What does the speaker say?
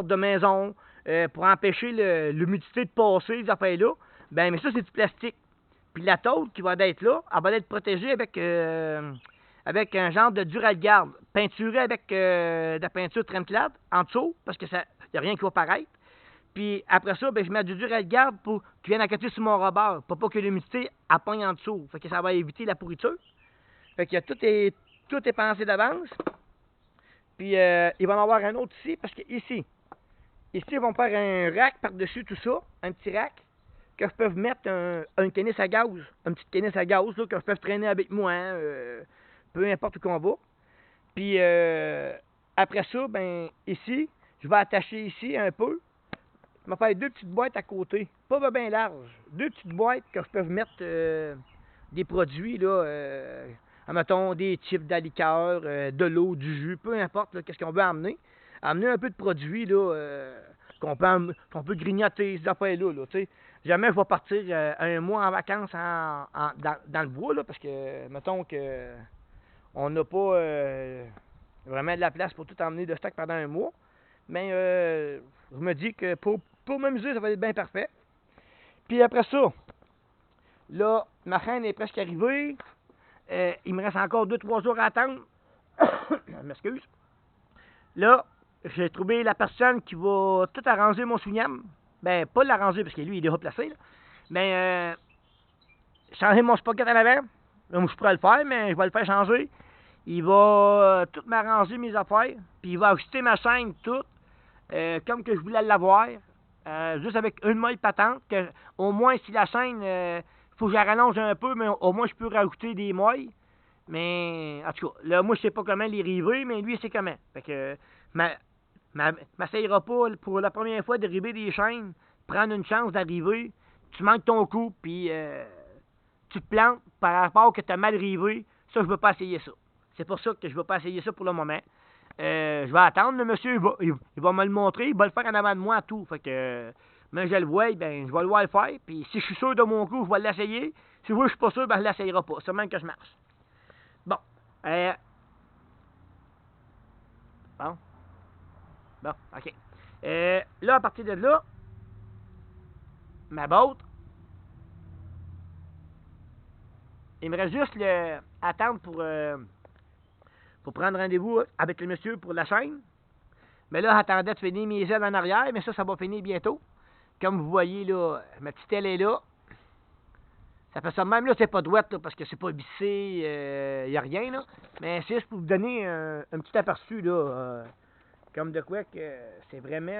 de maison, pour empêcher l'humidité de passer, ces affaires-là. Ben, mais ça, c'est du plastique. Puis la tôle qui va être là, elle va être protégée avec un genre de Duralgarde, peinturé avec de la peinture Tremclad en dessous, parce que ça, y a rien qui va paraître. Puis après ça, ben, je mets du Duralgarde pour qu'il vienne accoter sur mon rebord, pour pas que l'humidité pogne en dessous. Fait que ça va éviter la pourriture. Fait que tout est pensé d'avance. Puis il va en avoir un autre ici, parce que ici, ils vont faire un rack par-dessus tout ça, un petit rack, que je peux mettre un tennis à gaz, un petit tennis à gaz, là, que je peux traîner avec moi, hein, peu importe où qu'on va. Puis après ça, ben ici, je vais attacher ici un peu. Je vais faire deux petites boîtes à côté, pas bien larges. Deux petites boîtes que je peux mettre des produits, là, mettons des chips de liqueur, de l'eau, du jus, peu importe, qu'est-ce qu'on veut amener. Amener un peu de produits, là, qu'on peut grignoter, ces affaires-là, là, tu sais. Jamais je vais partir un mois en vacances dans le bois, là, parce que, mettons que on n'a pas vraiment de la place pour tout emmener de stock pendant un mois. Mais je me dis que pour m'amuser, ça va être bien parfait. Puis après ça, là, ma chaîne est presque arrivée. Il me reste encore 2-3 jours à attendre. Je m'excuse. Là, j'ai trouvé la personne qui va tout arranger mon sougnam. Ben, pas l'arranger parce que lui, il est déjà placé. Là. Mais changer mon spocket à l'avant. Là, je pourrais le faire, mais je vais le faire changer. Il va tout m'arranger mes affaires. Puis il va ajuster ma chaîne toute. Comme que je voulais l'avoir. Juste avec une molle patente. Que, au moins, si la chaîne, faut que je la rallonge un peu, mais au moins, je peux rajouter des moilles. Mais, en tout cas, là, moi, je sais pas comment les river, mais lui, il sait comment. Fait que, m'essayera pas pour la première fois de river des chaînes, prendre une chance d'arriver, tu manques ton coup, puis tu te plantes par rapport que tu as mal rivé. Ça, je veux pas essayer ça. C'est pour ça que je veux pas essayer ça pour le moment. Je vais attendre, le monsieur, il va me le montrer, il va le faire en avant de moi, tout. Fait que, mais je le vois, ben, je vais le voir le faire, puis si je suis sûr de mon coup, je vais l'essayer. Si je suis pas sûr, ben, je l'essayera pas. C'est même que je marche. Bon. Bon. Bon, OK. Là, à partir de là, ma botte, il me reste juste attendre pour prendre rendez-vous avec le monsieur pour la chaîne. Mais là, j'attendais de finir mes ailes en arrière, mais ça va finir bientôt. Comme vous voyez, là, ma petite aile est là. Ça fait ça même, là, c'est pas droite, là, parce que c'est pas vissé, il n'y a rien, là. Mais c'est juste pour vous donner un petit aperçu, là, comme de quoi que c'est vraiment